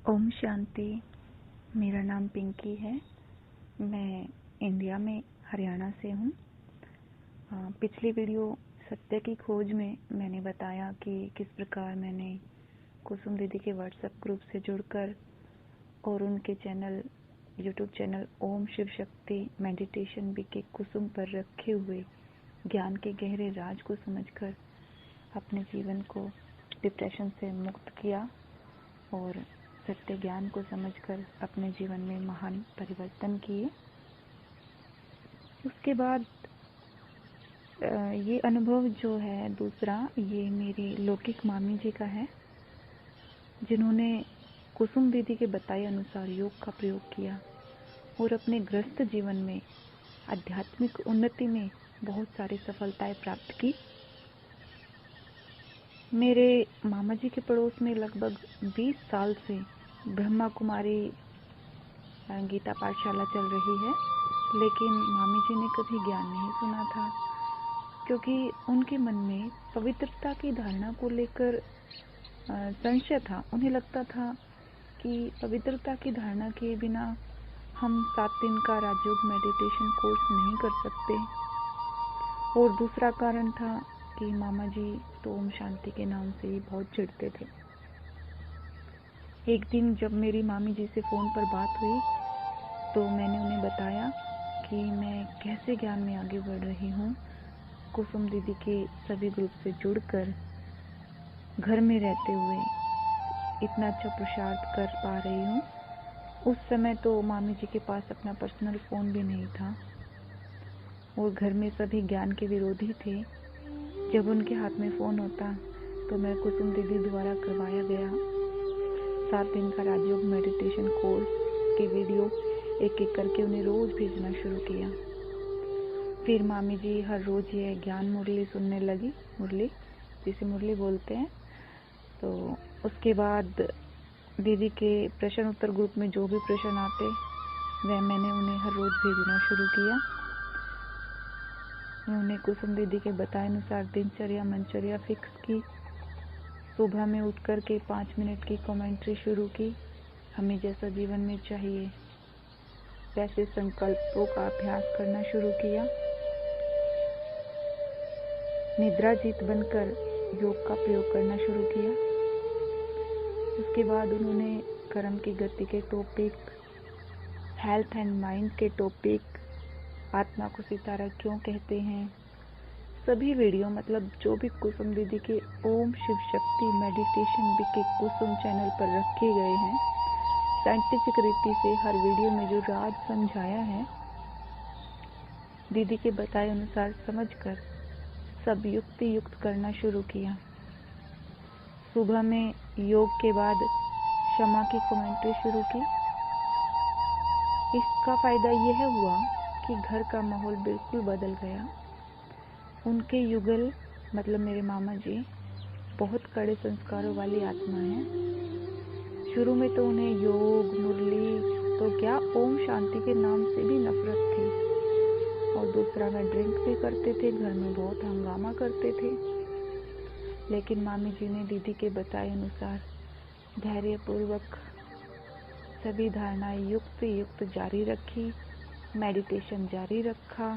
ओम शांति। मेरा नाम पिंकी है। मैं इंडिया में हरियाणा से हूँ। पिछली वीडियो सत्य की खोज में मैंने बताया कि किस प्रकार मैंने कुसुम दीदी के व्हाट्सएप ग्रुप से जुड़कर और उनके channel YouTube channel Om Shiv Shakti meditation BK कुसुम पर रखे हुए ज्ञान के गहरे राज को समझकर अपने जीवन को डिप्रेशन से मुक्त किया और सत्य ज्ञान को समझकर अपने जीवन में महान परिवर्तन किए। उसके बाद ये अनुभव जो है दूसरा, ये मेरी लौकिक मामी जी का है, जिन्होंने कुसुम दीदी के बताए अनुसार योग का प्रयोग किया और अपने ग्रस्त जीवन में आध्यात्मिक उन्नति में बहुत सारी सफलताएं प्राप्त की। मेरे मामा जी के पड़ोस में लगभग 20 साल से ब्रह्मा कुमारी गीता पाठशाला चल रही है, लेकिन मामी जी ने कभी ज्ञान नहीं सुना था, क्योंकि उनके मन में पवित्रता की धारणा को लेकर संशय था। उन्हें लगता था कि पवित्रता की धारणा के बिना हम 7 दिन का राजयोग मेडिटेशन कोर्स नहीं कर सकते। और दूसरा कारण था कि मामा जी तो ओम शांति के नाम से ही बहुत चिढ़ते थे। एक दिन जब मेरी मामी जी से फ़ोन पर बात हुई तो मैंने उन्हें बताया कि मैं कैसे ज्ञान में आगे बढ़ रही हूँ, कुसुम दीदी के सभी ग्रुप से जुड़कर घर में रहते हुए इतना अच्छा पुरुषार्थ कर पा रही हूँ। उस समय तो मामी जी के पास अपना पर्सनल फ़ोन भी नहीं था और घर में सभी ज्ञान के विरोधी थे। जब उनके हाथ में फ़ोन होता तो मैं कुसुम दीदी द्वारा करवाया गया 7 दिन का राजयोग मेडिटेशन कोर्स की वीडियो एक एक करके उन्हें रोज़ भेजना शुरू किया। फिर मामी जी हर रोज़ ये ज्ञान मुरली सुनने लगी, मुरली जिसे मुरली बोलते हैं। तो उसके बाद दीदी के प्रश्न उत्तर ग्रुप में जो भी प्रश्न आते वह मैंने उन्हें हर रोज़ भेजना शुरू किया। उन्होंने कुसुम दीदी के बताए अनुसार दिनचर्या मनचर्या फिक्स की। सुबह में उठ कर के 5 मिनट की कमेंट्री शुरू की। हमें जैसा जीवन में चाहिए वैसे संकल्पों का अभ्यास करना शुरू किया। निद्रा जीत बनकर योग का प्रयोग करना शुरू किया। उसके बाद उन्होंने कर्म की गति के टॉपिक, हेल्थ एंड माइंड के टॉपिक, आत्मा को सितारा क्यों कहते हैं, सभी वीडियो मतलब जो भी कुसुम दीदी के ओम शिव शक्ति मेडिटेशन बीके कुसुम चैनल पर रखे गए हैं, साइंटिफिक रीति से हर वीडियो में जो राज समझाया है, दीदी के बताए अनुसार समझकर सब युक्ति युक्त करना शुरू किया। सुबह में योग के बाद क्षमा की कमेंट्री शुरू की। इसका फायदा यह हुआ कि घर का माहौल बिल्कुल बदल गया। उनके युगल मतलब मेरे मामा जी बहुत कड़े संस्कारों वाली आत्मा है। शुरू में तो उन्हें योग मुरली तो क्या ओम शांति के नाम से भी नफरत थी। और दूसरा में ड्रिंक भी करते थे, घर में बहुत हंगामा करते थे। लेकिन मामी जी ने दीदी के बताए अनुसार धैर्यपूर्वक सभी धारणाएं युक्त जारी रखी, मेडिटेशन जारी रखा,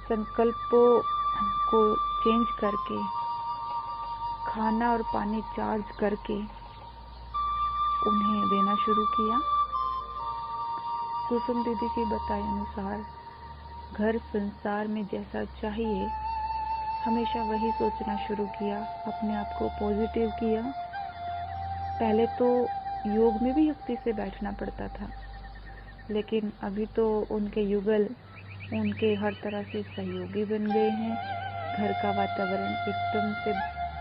संकल्पों को चेंज करके खाना और पानी चार्ज करके उन्हें देना शुरू किया। कुसुम दीदी के बताए अनुसार घर संसार में जैसा चाहिए हमेशा वही सोचना शुरू किया। अपने आप को पॉजिटिव किया। पहले तो योग में भी युक्ति से बैठना पड़ता था, लेकिन अभी तो उनके युगल उनके हर तरह से सहयोगी बन गए हैं। घर का वातावरण एकदम से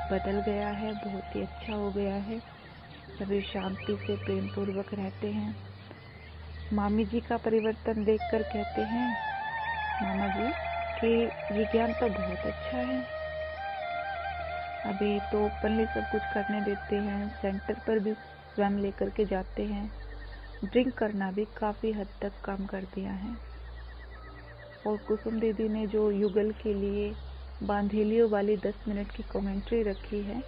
बदल गया है, बहुत ही अच्छा हो गया है। सभी शांति से प्रेम पूर्वक रहते हैं। मामी जी का परिवर्तन देखकर कहते हैं मामा जी कि ये ज्ञान तो बहुत अच्छा है। अभी तो ओपनली सब कुछ करने देते हैं, सेंटर पर भी स्वयं लेकर के जाते हैं। ड्रिंक करना भी काफ़ी हद तक कम कर दिया है। और कुसुम दीदी ने जो युगल के लिए बांधेलियों वाली 10 मिनट की कमेंट्री रखी है,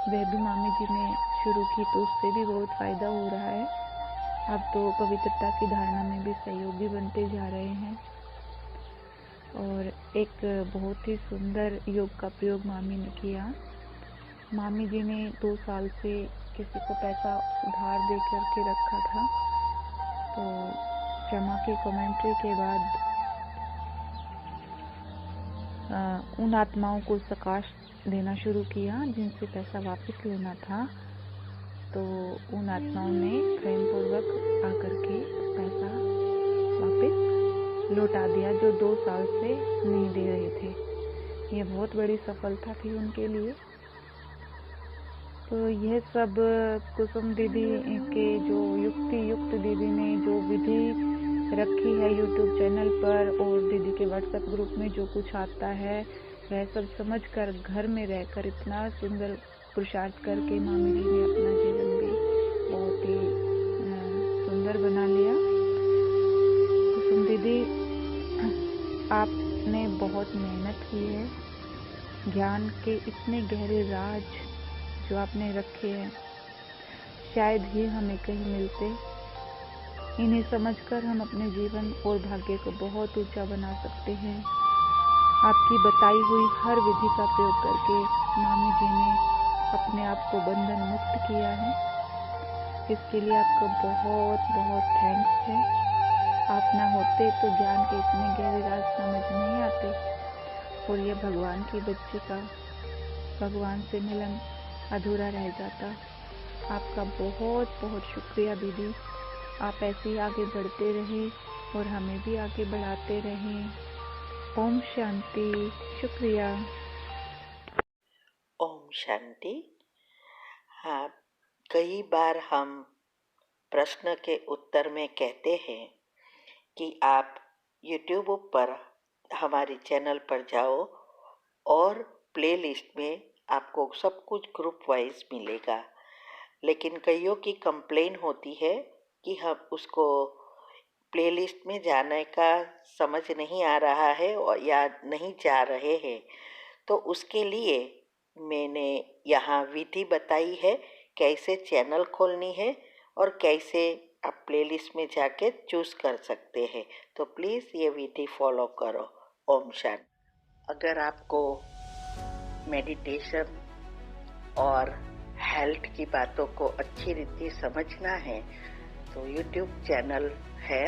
वह भी मामी जी ने शुरू की तो उससे भी बहुत फ़ायदा हो रहा है। अब तो पवित्रता की धारणा में भी सहयोगी बनते जा रहे हैं। और एक बहुत ही सुंदर योग का प्रयोग मामी ने किया। मामी जी ने 2 साल से किसी को पैसा उधार दे करके रखा था, तो क्षमा की कमेंट्री के बाद उन आत्माओं को सकाश देना शुरू किया जिनसे पैसा वापस लेना था। तो उन आत्माओं ने प्रेमपूर्वक आकर के पैसा वापस लौटा दिया जो 2 साल से नहीं दे रहे थे। यह बहुत बड़ी सफलता थी उनके लिए। तो यह सब कुसुम दीदी के जो युक्त दीदी ने जो विधि रखी है YouTube चैनल पर और दीदी के व्हाट्सएप ग्रुप में जो कुछ आता है वह सब समझकर घर में रहकर इतना सुंदर पुरुषार्थ करके मामी जी ने अपना जीवन भी बहुत ही सुंदर बना लिया। कुसुम दीदी, आपने बहुत मेहनत की है। ज्ञान के इतने गहरे राज जो आपने रखे हैं शायद ही हमें कहीं मिलते। इन्हें समझकर हम अपने जीवन और भाग्य को बहुत ऊंचा बना सकते हैं। आपकी बताई हुई हर विधि का प्रयोग करके मामी जी ने अपने आप को बंधन मुक्त किया है। इसके लिए आपका बहुत बहुत थैंक्स है। आप ना होते तो ज्ञान के इतने गहरे राज समझ नहीं आते और यह भगवान की बच्ची का भगवान से मिलन अधूरा रह जाता। आपका बहुत बहुत शुक्रिया दीदी। आप ऐसे ही आगे बढ़ते रहें और हमें भी आगे बढ़ाते रहें। ओम शांति। शुक्रिया। ओम शांति। हाँ, कई बार हम प्रश्न के उत्तर में कहते हैं कि आप YouTube पर हमारे चैनल पर जाओ और प्लेलिस्ट में आपको सब कुछ ग्रुप वाइज मिलेगा, लेकिन कईयों की कंप्लेन होती है कि हम उसको प्लेलिस्ट में जाने का समझ नहीं आ रहा है और या नहीं जा रहे हैं। तो उसके लिए मैंने यहाँ विधि बताई है कैसे चैनल खोलनी है और कैसे आप प्लेलिस्ट में जाके चूज़ कर सकते हैं। तो प्लीज़ ये विधि फॉलो करो। ओम शांति। अगर आपको मेडिटेशन और हेल्थ की बातों को अच्छी रीति समझना है तो YouTube चैनल है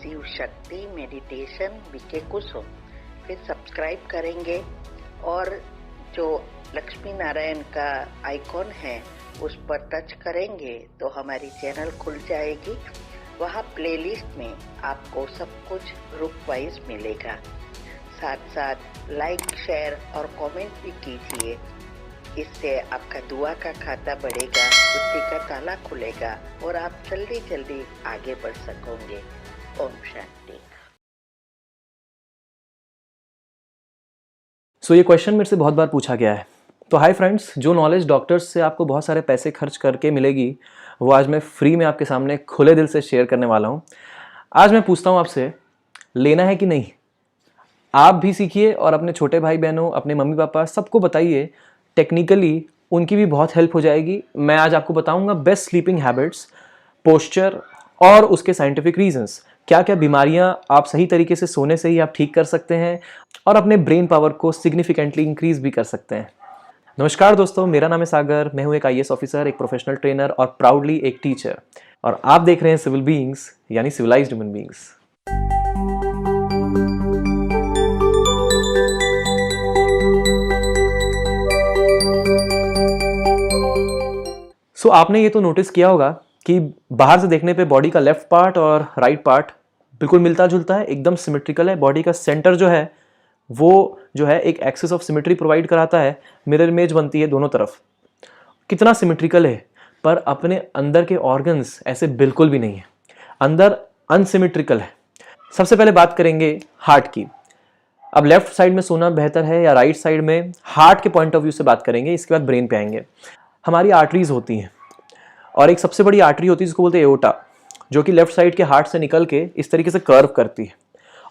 शिव शक्ति मेडिटेशन बीके कुसुम। फिर सब्सक्राइब करेंगे और जो लक्ष्मी नारायण का आइकॉन है उस पर टच करेंगे तो हमारी चैनल खुल जाएगी। वहाँ प्लेलिस्ट में आपको सब कुछ ग्रुप वाइज मिलेगा। साथ साथ लाइक, शेयर और कमेंट भी कीजिए। इससे आपका दुआ का खाता बढ़ेगा, बुद्धि का ताला खुलेगा और आप जल्दी जल्दी आगे बढ़ सकोगे। ओम शांति। ये क्वेश्चन मेरे से बहुत बार पूछा गया है। तो हाय फ्रेंड्स, जो नॉलेज डॉक्टर्स से आपको बहुत सारे पैसे खर्च करके मिलेगी वो आज मैं फ्री में आपके सामने खुले दिल से शेयर करने वाला हूँ। आज मैं पूछता हूँ आपसे, लेना है कि नहीं? आप भी सीखिए और अपने छोटे भाई बहनों, अपने मम्मी पापा सबको बताइए। टेक्निकली उनकी भी बहुत हेल्प हो जाएगी। मैं आज आपको बताऊंगा बेस्ट स्लीपिंग हैबिट्स, पोस्चर और उसके साइंटिफिक रीजंस। क्या क्या बीमारियां आप सही तरीके से सोने से ही आप ठीक कर सकते हैं और अपने ब्रेन पावर को सिग्निफिकेंटली इंक्रीज भी कर सकते हैं। नमस्कार दोस्तों, मेरा नाम है सागर। मैं हूं एक IAS ऑफिसर, एक प्रोफेशनल ट्रेनर और प्राउडली एक टीचर। और आप देख रहे हैं सिविल बीइंग्स यानी सिविलाइज्ड ह्यूमन बीइंग्स। आपने ये तो नोटिस किया होगा कि बाहर से देखने पे बॉडी का लेफ्ट पार्ट और राइट पार्ट बिल्कुल मिलता जुलता है, एकदम सिमेट्रिकल है। बॉडी का सेंटर जो है वो जो है एक एक्सिस ऑफ सिमेट्री प्रोवाइड कराता है। मिरर इमेज बनती है दोनों तरफ। कितना सिमेट्रिकल है, पर अपने अंदर के ऑर्गन्स ऐसे बिल्कुल भी नहीं है, अंदर अनसिमेट्रिकल है। सबसे पहले बात करेंगे हार्ट की। अब लेफ्ट साइड में सोना बेहतर है या राइट साइड में, हार्ट के पॉइंट ऑफ व्यू से बात करेंगे। इसके बाद ब्रेन पे आएंगे। हमारी आर्टरीज होती हैं और एक सबसे बड़ी आर्टरी होती है जिसको बोलते हैं एओर्टा, जो कि लेफ्ट साइड के हार्ट से निकल के इस तरीके से कर्व करती है।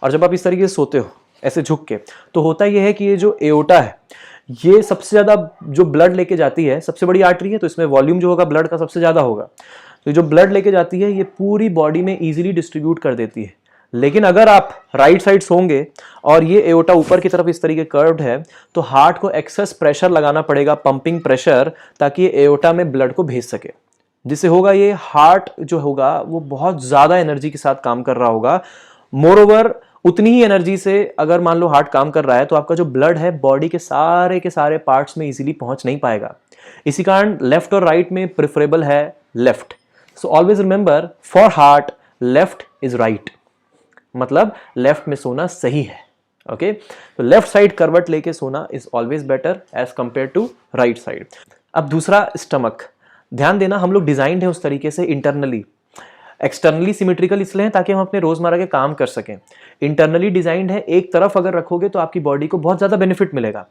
और जब आप इस तरीके से सोते हो ऐसे झुक के, तो होता यह है कि ये जो एओर्टा है ये सबसे ज़्यादा जो ब्लड लेके जाती है, सबसे बड़ी आर्टरी है, तो इसमें वॉल्यूम जो होगा ब्लड का सबसे ज़्यादा होगा। तो जो ब्लड लेके जाती है ये पूरी बॉडी में इजीली डिस्ट्रीब्यूट कर देती है। लेकिन अगर आप राइट साइड सोंगे और ये एओर्टा ऊपर की तरफ इस तरीके कर्व्ड है, तो हार्ट को एक्सेस प्रेशर लगाना पड़ेगा, पंपिंग प्रेशर, ताकि ये एओर्टा में ब्लड को भेज सके। जिससे होगा ये हार्ट जो होगा वो बहुत ज़्यादा एनर्जी के साथ काम कर रहा होगा। मोरओवर उतनी ही एनर्जी से अगर मान लो हार्ट काम कर रहा है तो आपका जो ब्लड है बॉडी के सारे पार्ट्स में इजीली पहुंच नहीं पाएगा। इसी कारण लेफ्ट और राइट में प्रेफरेबल है left. So always remember, for heart left is right, मतलब लेफ्ट में सोना सही है। ओके, तो लेफ्ट साइड करवट लेके सोना is always better as compare to right side. अब दूसरा, स्टमक। ध्यान देना, हम लोग डिजाइंड है उस तरीके से इंटरनली, एक्सटर्नली सिमेट्रिकल इसलिए है ताकि हम अपने रोजमर्रा के काम कर सकें। इंटरनली डिजाइंड है, एक तरफ अगर रखोगे तो आपकी बॉडी को बहुत ज्यादा बेनिफिट मिलेगा।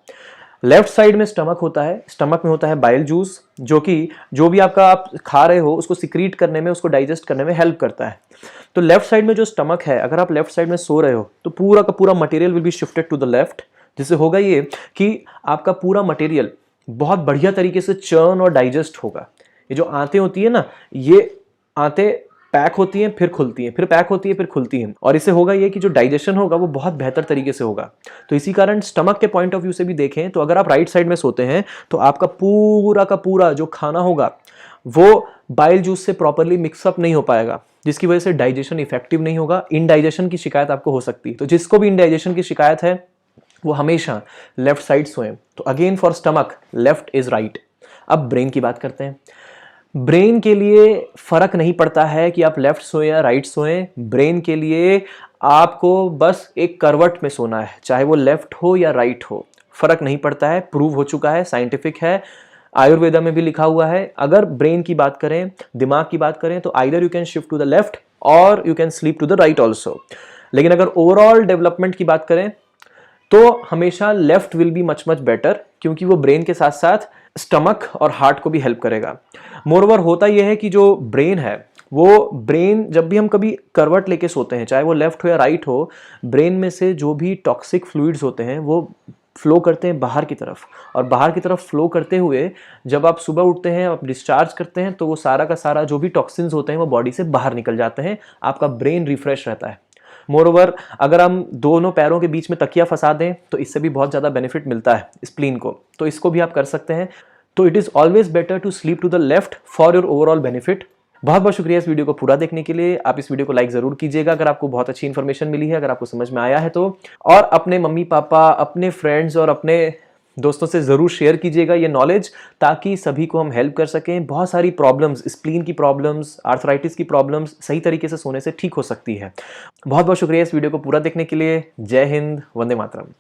लेफ्ट साइड में स्टमक होता है, स्टमक में होता है बाइल जूस, जो कि जो भी आपका आप खा रहे हो उसको सिक्रीट करने में, उसको डाइजेस्ट करने में हेल्प करता है। तो लेफ्ट साइड में जो स्टमक है, अगर आप लेफ्ट साइड में सो रहे हो तो पूरा का पूरा material will be shifted to the left, जिससे होगा ये कि आपका पूरा मटेरियल बहुत बढ़िया तरीके से चर्न और डाइजेस्ट होगा। ये जो आंतें होती है ना, ये आंतें पैक होती हैं, फिर खुलती हैं, फिर पैक होती है, फिर खुलती हैं, और इससे होगा ये कि जो डाइजेशन होगा वो बहुत बेहतर तरीके से होगा। तो इसी कारण स्टमक के पॉइंट ऑफ व्यू से भी देखें तो अगर आप राइट साइड में सोते हैं तो आपका पूरा का पूरा जो खाना होगा वो बाइल जूस से प्रॉपरली मिक्सअप नहीं हो पाएगा, जिसकी वजह से डाइजेशन इफेक्टिव नहीं होगा। इनडाइजेशन की शिकायत आपको हो सकती है। तो जिसको भी इनडाइजेशन की शिकायत है वो हमेशा लेफ्ट साइड सोएं। तो again for stomach left is right. अब ब्रेन की बात करते हैं। ब्रेन के लिए फर्क नहीं पड़ता है कि आप लेफ्ट सोएं या राइट सोएं। ब्रेन के लिए आपको बस एक करवट में सोना है, चाहे वो लेफ्ट हो या राइट हो, फर्क नहीं पड़ता है। प्रूव हो चुका है, साइंटिफिक है, आयुर्वेदा में भी लिखा हुआ है। अगर ब्रेन की बात करें, दिमाग की बात करें, तो either you can shift to the left और you can sleep to the right also. लेकिन अगर ओवरऑल डेवलपमेंट की बात करें तो हमेशा left will be much better, क्योंकि वो ब्रेन के साथ साथ स्टमक और हार्ट को भी हेल्प करेगा। मोरओवर होता यह है कि जो ब्रेन है, वो ब्रेन जब भी हम कभी करवट लेके सोते हैं, चाहे वो लेफ्ट हो या राइट हो, ब्रेन में से जो भी टॉक्सिक फ्लूइड्स होते हैं वो फ्लो करते हैं बाहर की तरफ, और बाहर की तरफ फ्लो करते हुए जब आप सुबह उठते हैं, आप डिस्चार्ज करते हैं, तो वो सारा का सारा जो भी टॉक्सिन्स होते हैं वो बॉडी से बाहर निकल जाते हैं। आपका ब्रेन रिफ्रेश रहता है। मोरओवर अगर हम दोनों पैरों के बीच में तकिया फंसा दें तो इससे भी बहुत ज़्यादा बेनिफिट मिलता है स्प्लीन को, तो इसको भी आप कर सकते हैं। तो it is always better to sleep to the left for your overall benefit. बहुत बहुत शुक्रिया इस वीडियो को पूरा देखने के लिए। आप इस वीडियो को लाइक जरूर कीजिएगा अगर आपको बहुत अच्छी इन्फॉर्मेशन मिली है, अगर आपको समझ में आया है तो, और अपने मम्मी पापा, अपने फ्रेंड्स और अपने दोस्तों से ज़रूर शेयर कीजिएगा ये नॉलेज, ताकि सभी को हम हेल्प कर सकें। बहुत सारी प्रॉब्लम्स, स्प्लीन की प्रॉब्लम्स, आर्थराइटिस की प्रॉब्लम्स सही तरीके से सोने से ठीक हो सकती है। बहुत बहुत शुक्रिया इस वीडियो को पूरा देखने के लिए। जय हिंद, वंदे मातरम।